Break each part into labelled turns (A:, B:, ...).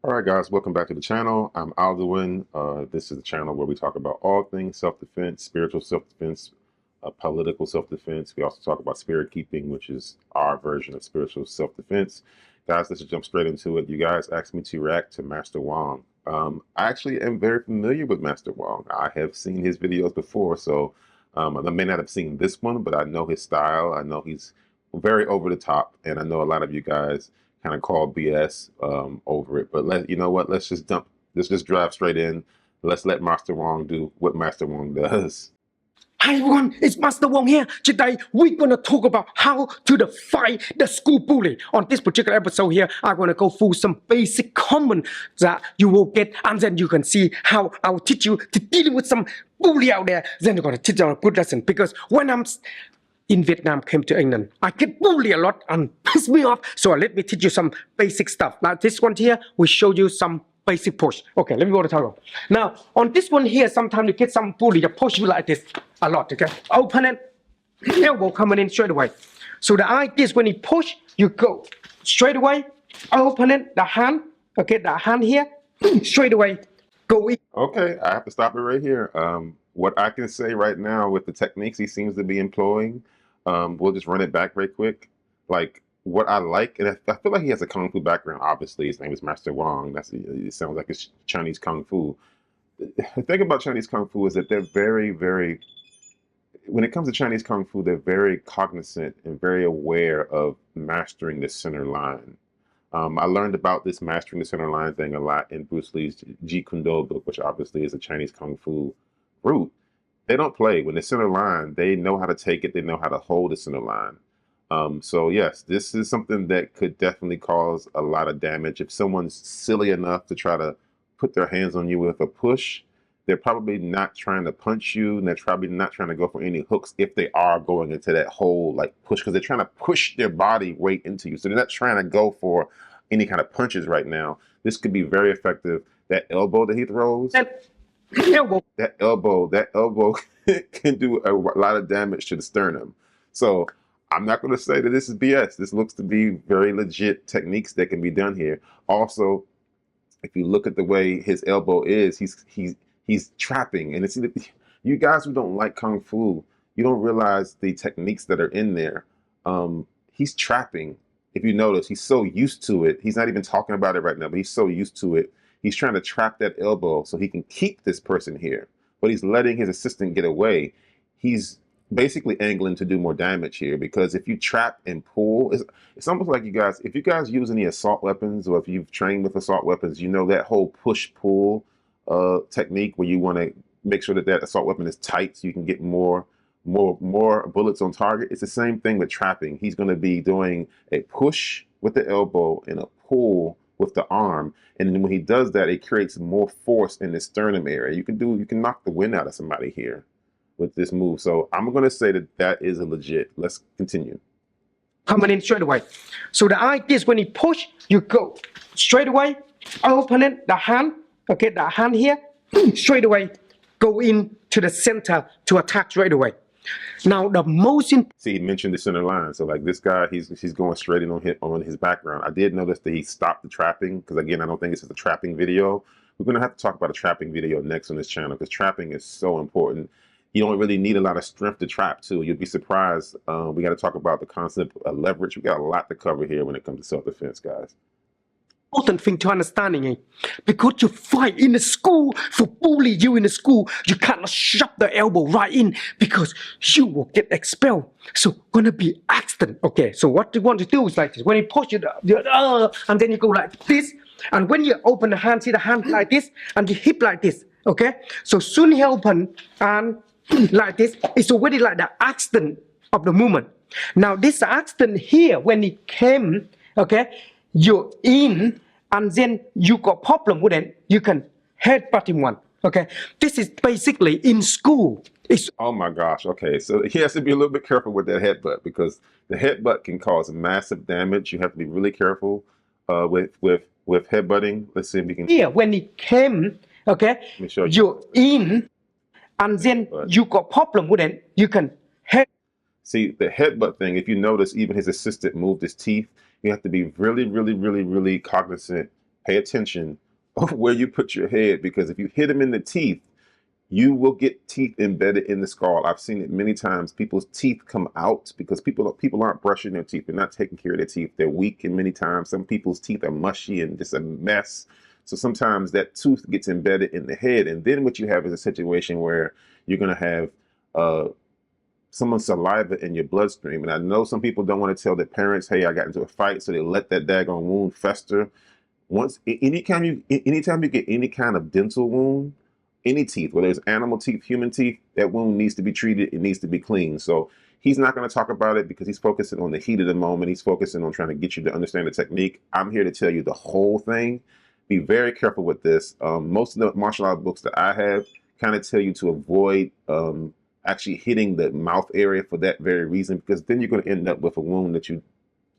A: All right, guys, welcome back to the channel. I'm Alduin. This is the channel where we talk about all things self-defense, spiritual self-defense, political self-defense. We also talk about spirit keeping, which is our version of spiritual self-defense. Guys, let's just jump straight into it. You guys asked me to react to Master Wong. I actually am very familiar with Master Wong. I have seen his videos before, so I may not have seen this one, but I know his style. I know he's very over the top, and I know a lot of you guys kind of call BS over it. But you know what? Let's just drive straight in. Let's let Master Wong do what Master Wong does.
B: Hi everyone, it's Master Wong here. Today we're gonna talk about how to fight the school bully. On this particular episode here, I'm gonna go through some basic common that you will get, and then you can see how I will teach you to deal with some bully out there. Then you're gonna teach you a good lesson, because when I'm in Vietnam, came to England, I get bullied a lot and piss me off. So let me teach you some basic stuff. Now this one here will show you some basic push. Okay, let me go to tutorial. Now on this one here, sometimes you get some bully that push you like this a lot. Okay, open it, elbow coming in straight away. So the idea is when you push, you go straight away, open it, the hand. Okay, the hand here, straight away, go in.
A: Okay, I have to stop it right here. What I can say right now with the techniques he seems to be employing, we'll just run it back right quick. Like what I like, and I feel like he has a kung fu background. Obviously, his name is Master Wong. It sounds like it's Chinese kung fu. The thing about Chinese kung fu is that they're very, very. When it comes to Chinese kung fu, they're very cognizant and very aware of mastering the center line. I learned about this mastering the center line thing a lot in Bruce Lee's Jeet Kune Do book, which obviously is a Chinese kung fu root. They don't play. When the center line, they know how to take it. They know how to hold the center line. So yes, this is something that could definitely cause a lot of damage. If someone's silly enough to try to put their hands on you with a push, they're probably not trying to punch you, and they're probably not trying to go for any hooks if they are going into that whole like push, because they're trying to push their body weight into you. So they're not trying to go for any kind of punches right now. This could be very effective. That elbow that he throws,
B: Elbow.
A: that elbow can do a lot of damage to the sternum. So I'm not going to say that this is BS. This looks to be very legit techniques that can be done here. Also, if you look at the way his elbow is, he's trapping. And it's you guys who don't like kung fu, you don't realize the techniques that are in there. He's trapping. If you notice, he's so used to it. He's not even talking about it right now, but he's so used to it. He's trying to trap that elbow so he can keep this person here, but he's letting his assistant get away. He's basically angling to do more damage here, because if you trap and pull, it's almost like if you guys use any assault weapons, or if you've trained with assault weapons, you know that whole push-pull technique where you want to make sure that that assault weapon is tight so you can get more bullets on target. It's the same thing with trapping. He's going to be doing a push with the elbow and a pull with the arm, and then when he does that, it creates more force in the sternum area. You can knock the wind out of somebody here with this move. So I'm going to say that is a legit. Let's continue.
B: Coming in straight away. So the idea is when you push, you go straight away, open it, the hand, okay, the hand here, straight away, go in to the center to attack straight away. Now the most important.
A: See, he mentioned the center line. So like this guy, he's going straight in on his background. I did notice that he stopped the trapping, because again, I don't think this is a trapping video. We're going to have to talk about a trapping video next on this channel, because trapping is so important. You don't really need a lot of strength to trap too. You'd be surprised. We got to talk about the concept of leverage. We got a lot to cover here when it comes to self-defense, guys.
B: Important thing to understanding it, because you fight in the school for bully you in the school, you cannot shove the elbow right in, because you will get expelled. So gonna be accident. Okay, so what you want to do is like this. When you push it, and then you go like this, and when you open the hand, see the hand like this, and the hip like this. Okay, so soon he open and like this, it's already like the accident of the movement. Now this accident here, when it came, okay, you're in, and then you got problem with it, you can headbutt him one. Okay, this is basically in school.
A: Oh my gosh. Okay, so he has to be a little bit careful with that headbutt, because the headbutt can cause massive damage. You have to be really careful with headbutting. Let's see if we can.
B: Here, when it came, okay,
A: Let me show you.
B: you're in, and then you got problem with it, you can head.
A: See, the headbutt thing, if you notice, even his assistant moved his teeth. You have to be really, really, really, really cognizant pay attention of where you put your head, because if you hit him in the teeth, you will get teeth embedded in the skull. I've seen it many times. People's teeth come out because people aren't brushing their teeth. They're not taking care of their teeth. They're weak, and many times some people's teeth are mushy and just a mess. So sometimes that tooth gets embedded in the head, and then what you have is a situation where you're going to have someone's saliva in your bloodstream. And I know some people don't want to tell their parents, "Hey, I got into a fight," so they let that daggone wound fester. Anytime you get any kind of dental wound, any teeth, whether it's animal teeth, human teeth, that wound needs to be treated. It needs to be cleaned. So he's not going to talk about it because he's focusing on the heat of the moment. He's focusing on trying to get you to understand the technique. I'm here to tell you the whole thing. Be very careful with this. Most of the martial art books that I have kind of tell you to avoid actually hitting the mouth area for that very reason, because then you're going to end up with a wound that you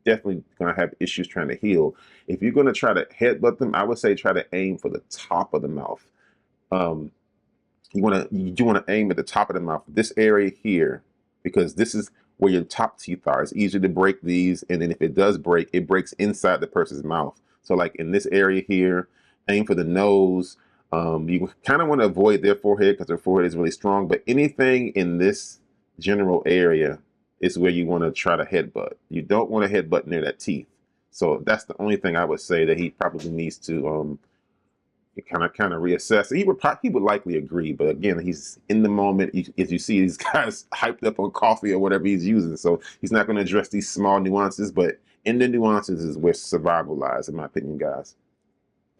A: definitely going to have issues trying to heal. If you're going to try to headbutt them, I would say try to aim for the top of the mouth. You want to aim at the top of the mouth, this area here, because this is where your top teeth are. It's easier to break these, and then if it does break, it breaks inside the person's mouth. So like in this area here, aim for the nose. You kind of want to avoid their forehead because their forehead is really strong, but anything in this general area is where you want to try to headbutt. You don't want to headbutt near that teeth. So that's the only thing I would say that he probably needs to kind of reassess. He would likely agree, but again, he's in the moment. As you see, these guys hyped up on coffee or whatever he's using, so he's not going to address these small nuances. But in the nuances is where survival lies, in my opinion, guys.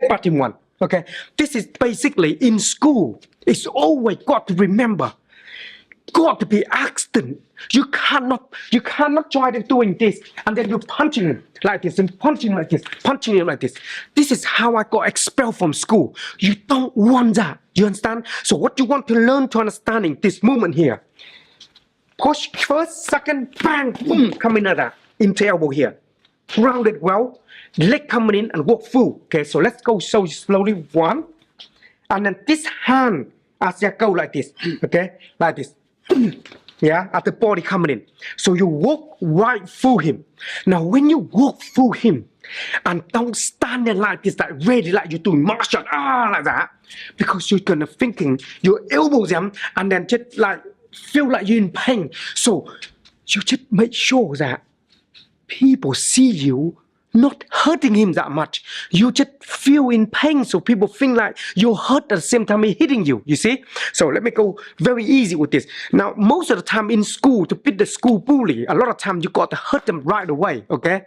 B: Bottom one. Okay, this is basically in school. It's always got to remember. Got to be accident. You cannot try to doing this and then you're punching him like this and punching him like this, punching him like this. This is how I got expelled from school. You don't want that. You understand? So what you want to learn to understanding this movement here. Push first, second, bang, boom, coming at that. Into elbow here. Rounded well. Leg coming in and walk through. Okay, so let's go so slowly. One. And then this hand as you go like this. Okay, like this. Yeah, at the body coming in. So you walk right through him. Now, when you walk through him, and don't stand there like this, like ready, like you're doing martial art, like that, because you're gonna thinking your elbows them, and then just like feel like you're in pain. So you just make sure that people see you not hurting him that much. You just feel in pain, so people think like you're hurt at the same time he's hitting you, you see? So let me go very easy with this. Now, most of the time in school, to beat the school bully, a lot of time you got to hurt them right away, okay?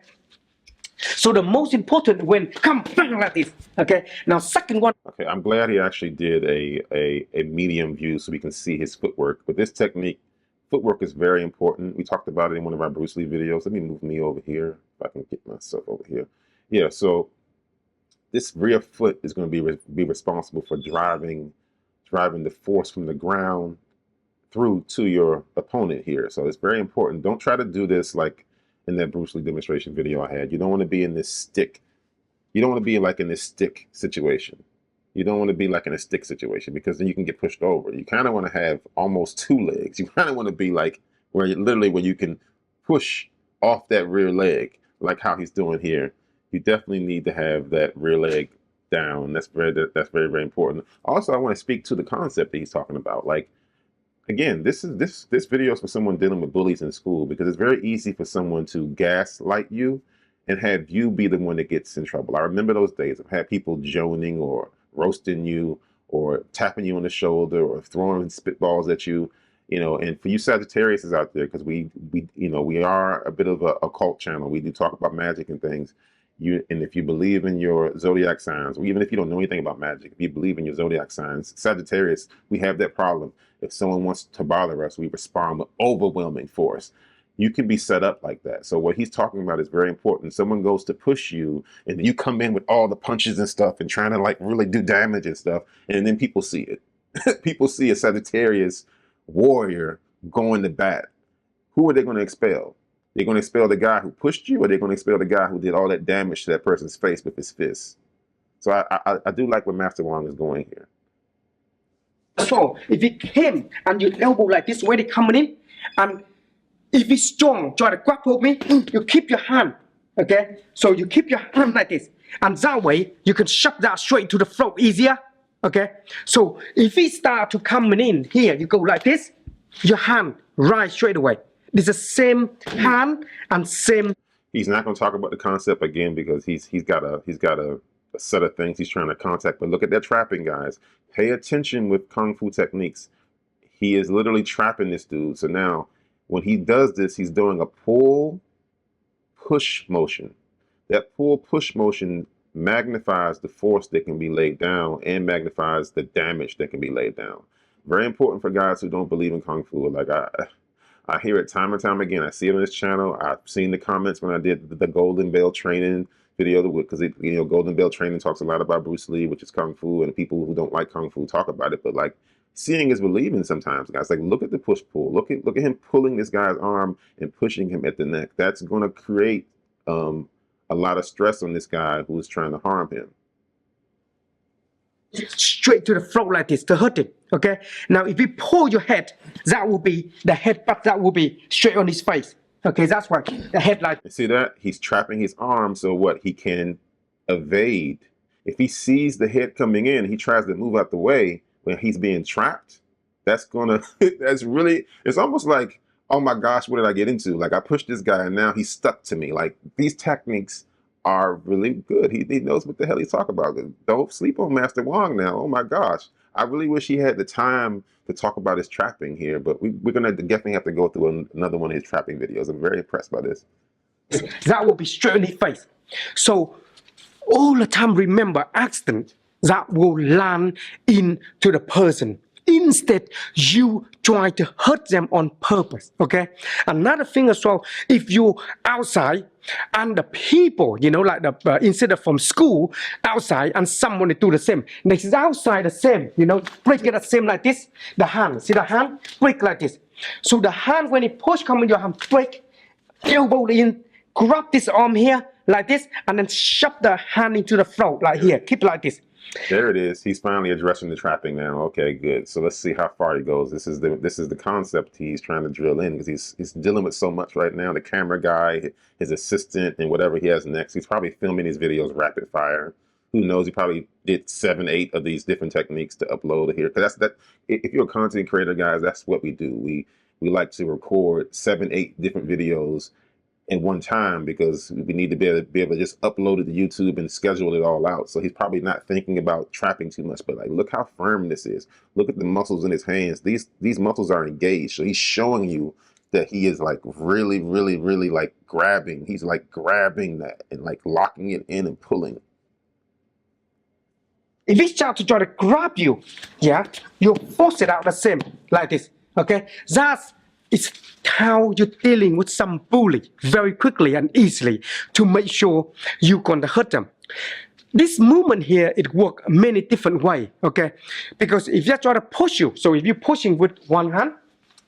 B: So the most important when come bang like this, okay? Now, second one.
A: Okay, I'm glad he actually did a medium view so we can see his footwork. But this technique, footwork is very important. We talked about it in one of our Bruce Lee videos. Let me move me over here if I can get myself over here. Yeah, so this rear foot is going to be responsible for driving the force from the ground through to your opponent here. So it's very important. Don't try to do this like in that Bruce Lee demonstration video I had. You don't want to be in this stick. You don't want to be like in this stick situation. You don't want to be like in a stick situation because then you can get pushed over. You kind of want to have almost two legs. You kind of want to be like where you can push off that rear leg, like how he's doing here. You definitely need to have that rear leg down. That's very, very important. Also, I want to speak to the concept that he's talking about. Like, again, this video is for someone dealing with bullies in school, because it's very easy for someone to gaslight you and have you be the one that gets in trouble. I remember those days. I've had people joning or roasting you or tapping you on the shoulder or throwing spitballs at you, and for you Sagittarius out there, because we are a bit of a cult channel. We do talk about magic and things. And if you believe in your zodiac signs, or even if you don't know anything about magic, if you believe in your zodiac signs, Sagittarius, we have that problem. If someone wants to bother us, we respond with overwhelming force. You can be set up like that. So what he's talking about is very important. Someone goes to push you and you come in with all the punches and stuff and trying to like really do damage and stuff. And then people see it. People see a Sagittarius warrior going to bat. Who are they going to expel? They're going to expel the guy who pushed you, or they're going to expel the guy who did all that damage to that person's face with his fists. So I do like where Master Wong is going here.
B: So if he came and you elbow like this, where they coming in, and if he's strong, try to grapple me, you keep your hand, okay? So you keep your hand like this. and that way you can shove that straight to the throat easier. Okay, so if he start to come in here, you go like this, your hand right straight away. It's the same hand and same.
A: He's not going to talk about the concept again because he's got a set of things he's trying to contact. But look at that trapping, guys. Pay attention with kung fu techniques. He is literally trapping this dude. So now, when he does this, he's doing a pull push motion. That pull push motion magnifies the force that can be laid down and magnifies the damage that can be laid down. Very important for guys who don't believe in kung fu. Like I hear it time and time again. I see it on this channel. I've seen the comments when I did the Golden Bell training video, because Golden Bell training talks a lot about Bruce Lee, which is kung fu, and people who don't like kung fu talk about it. But like, seeing is believing sometimes, guys. Like, look at the push pull. Look at him pulling this guy's arm and pushing him at the neck. That's going to create a lot of stress on this guy who is trying to harm him.
B: Straight to the throat like this to hurt it. Okay. Now, if you pull your head, that will be the head, but that will be straight on his face. Okay, that's why the head like.
A: See that? He's trapping his arm so what? He can evade. If he sees the head coming in, he tries to move out the way when he's being trapped. That's gonna. That's really. It's almost like, oh my gosh, what did I get into? Like, I pushed this guy and now he's stuck to me. Like, these techniques are really good. He knows what the hell he's talking about. Don't sleep on Master Wong now. Oh my gosh. I really wish he had the time to talk about his trapping here, but we're going to definitely have to go through another one of his trapping videos. I'm very impressed by this.
B: That will be straight in his face. So all the time, remember, accident that will land into the person. Instead, you try to hurt them on purpose, okay? Another thing as well, if you're outside and the people, like instead of from school, outside, and someone do the same. Next outside the same, break it the same like this. The hand, see the hand? Break like this. So the hand, when it push, come in your hand, break, elbow in, grab this arm here, like this, and then shove the hand into the throat, like here, keep like this.
A: There it is. He's finally addressing the trapping now. Okay, good. So let's see how far he goes. This is the concept he's trying to drill in, because he's dealing with so much right now. The camera guy, his assistant, and whatever he has next. He's probably filming his videos rapid fire. Who knows? He probably did 7, 8 of these different techniques to upload here. Because if you're a content creator, guys, that's what we do. We like to record 7, 8 different videos in one time, because we need to be able to just upload it to YouTube and schedule it all out. So he's probably not thinking about trapping too much, but like, look how firm this is. Look at the muscles in his hands. These muscles are engaged. So he's showing you that he is like really, really, really like grabbing. He's like grabbing that and like locking it in and pulling.
B: If he starts to try to grab you, you force it out the same, like this, okay? It's how you're dealing with some bully very quickly and easily to make sure you're going to hurt them. This movement here, it works many different ways, okay? Because if you try to push you, so if you're pushing with one hand,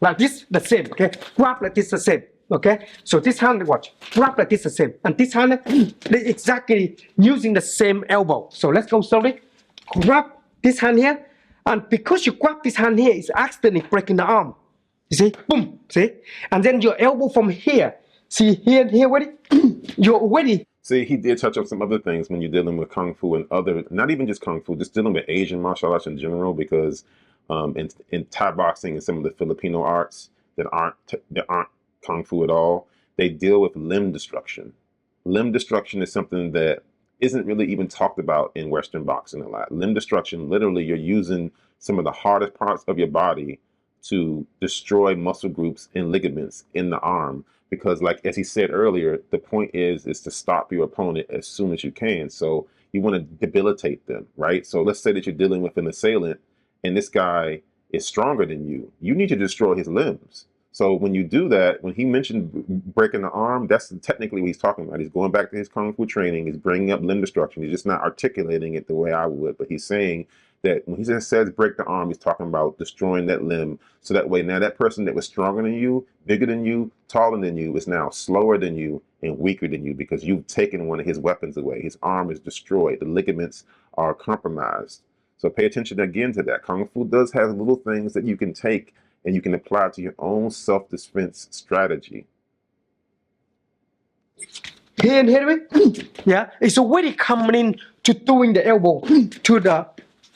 B: like this, the same, okay? Grab like this, the same, okay? So this hand, watch, grab like this, the same. And this hand, they exactly using the same elbow. So let's go slowly. Grab this hand here, and because you grab this hand here, it's accidentally breaking the arm. You see, boom, see? And then your elbow from here, see here, already? You're already.
A: See, he did touch on some other things when you're dealing with Kung Fu and other, not even just Kung Fu, just dealing with Asian martial arts in general, because in Thai boxing and some of the Filipino arts that aren't Kung Fu at all, they deal with limb destruction. Limb destruction is something that isn't really even talked about in Western boxing a lot. Limb destruction, literally, you're using some of the hardest parts of your body to destroy muscle groups and ligaments in the arm, because like, as he said earlier, the point is to stop your opponent as soon as you can. So you want to debilitate them, right? So let's say that you're dealing with an assailant and this guy is stronger than you. You need to destroy his limbs. So when you do that, when he mentioned breaking the arm, that's technically what he's talking about. He's going back to his Kung Fu training. He's bringing up limb destruction. He's just not articulating it the way I would, but he's saying that when he just says break the arm, he's talking about destroying that limb. So that way, now that person that was stronger than you, bigger than you, taller than you, is now slower than you and weaker than you, because you've taken one of his weapons away. His arm is destroyed. The ligaments are compromised. So pay attention again to that. Kung Fu does have little things that you can take and you can apply to your own self-defense strategy.
B: Here, yeah, it's already coming in to doing the elbow to the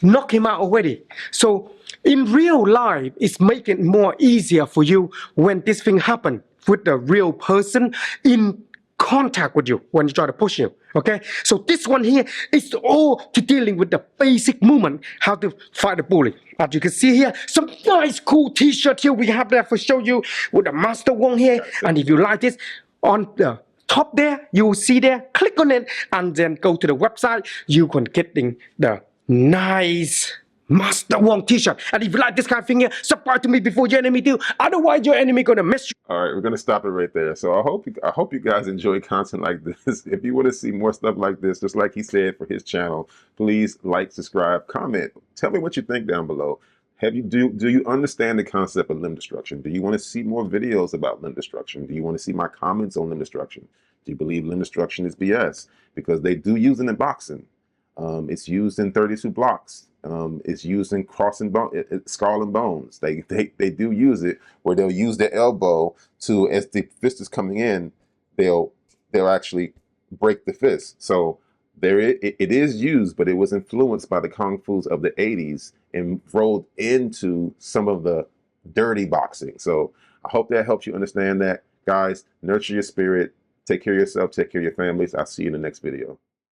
B: knock him out already. So in real life, it's making it more easier for you when this thing happen with the real person in contact with you when you try to push him. Okay, so this one here is all to dealing with the basic movement, how to fight the bully. As you can see here, some nice cool t-shirt here we have there for show you with the Master Wong here. And if you like this, on the top there, you will see there, click on it and then go to the website. You can get the nice Master Wong t-shirt. And if you like this kind of thing here, subscribe to me before your enemy do. Otherwise, your enemy gonna mess you.
A: All right, we're gonna stop it right there. So I hope you guys enjoy content like this. If you want to see more stuff like this, just like he said for his channel, please like, subscribe, comment. Tell me what you think down below. Do you understand the concept of limb destruction? Do you want to see more videos about limb destruction? Do you want to see my comments on limb destruction? Do you believe limb destruction is BS? Because they do use it in boxing. It's used in 32 blocks. It's used in skull and bones. They do use it where they'll use their elbow to, as the fist is coming in, they'll actually break the fist. So it is used, but it was influenced by the Kung Fus of the 80s and rolled into some of the dirty boxing. So I hope that helps you understand that. Guys, nurture your spirit. Take care of yourself. Take care of your families. I'll see you in the next video.